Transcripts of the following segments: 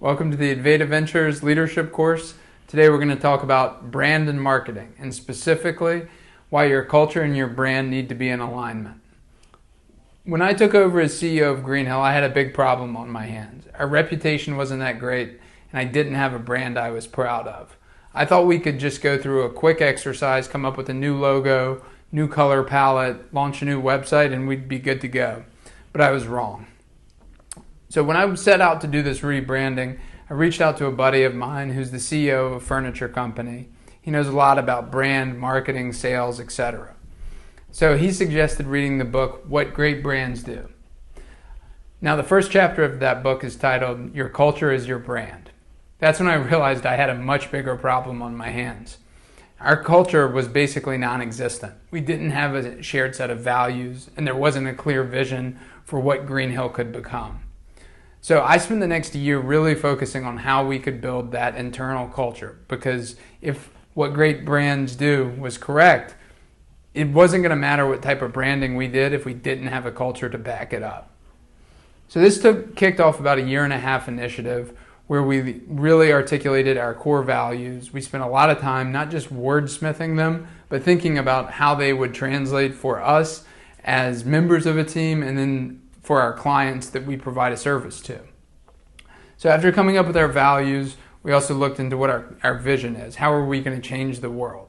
Welcome to the Advaita Ventures Leadership course. Today we're going to talk about brand and marketing, and specifically why your culture and your brand need to be in alignment. When I took over as CEO of Greenhill, I had a big problem on my hands. Our reputation wasn't that great, and I didn't have a brand I was proud of. I thought we could just go through a quick exercise, come up with a new logo, new color palette, launch a new website, and we'd be good to go. But I was wrong. So when I set out to do this rebranding, I reached out to a buddy of mine who's the CEO of a furniture company. He knows a lot about brand, marketing, sales, etc. So he suggested reading the book, What Great Brands Do. Now the first chapter of that book is titled, Your Culture is Your Brand. That's when I realized I had a much bigger problem on my hands. Our culture was basically non-existent. We didn't have a shared set of values, and there wasn't a clear vision for what Greenhill could become. So I spent the next year really focusing on how we could build that internal culture, because if what great brands do was correct, it wasn't going to matter what type of branding we did if we didn't have a culture to back it up. So this kicked off about a 1.5 year initiative where we really articulated our core values. We spent a lot of time not just wordsmithing them, but thinking about how they would translate for us as members of a team and then for our clients that we provide a service to. So after coming up with our values, we also looked into what our vision is. How are we going to change the world?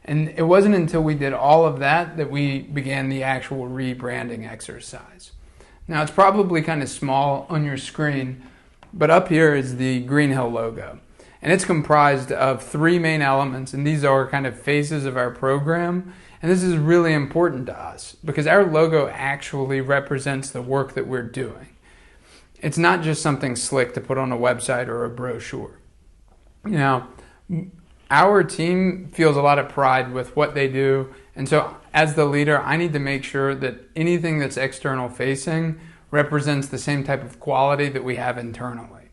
And it wasn't until we did all of that that we began the actual rebranding exercise. Now it's probably kind of small on your screen, but up here is the Greenhill logo. And it's comprised of 3 main elements, and these are kind of phases of our program. And this is really important to us because our logo actually represents the work that we're doing. It's not just something slick to put on a website or a brochure. Now, our team feels a lot of pride with what they do, and so as the leader, I need to make sure that anything that's external facing represents the same type of quality that we have internally.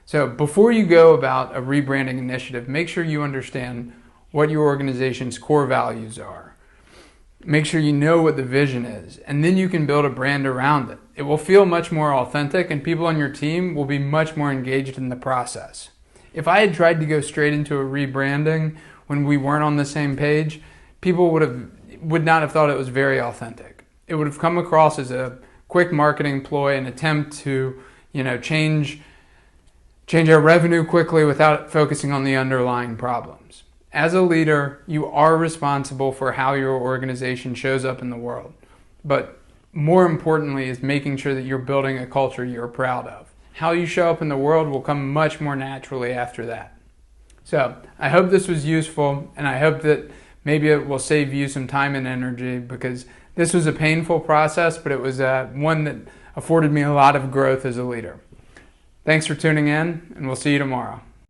So before you go about a rebranding initiative, make sure you understand what your organization's core values are. Make sure you know what the vision is, and then you can build a brand around it. It will feel much more authentic, and people on your team will be much more engaged in the process. If I had tried to go straight into a rebranding when we weren't on the same page, people would not have thought it was very authentic. It would have come across as a quick marketing ploy, an attempt to, change our revenue quickly without focusing on the underlying problems. As a leader, you are responsible for how your organization shows up in the world. But more importantly is making sure that you're building a culture you're proud of. How you show up in the world will come much more naturally after that. So I hope this was useful, and I hope that maybe it will save you some time and energy, because this was a painful process, but it was one that afforded me a lot of growth as a leader. Thanks for tuning in, and we'll see you tomorrow.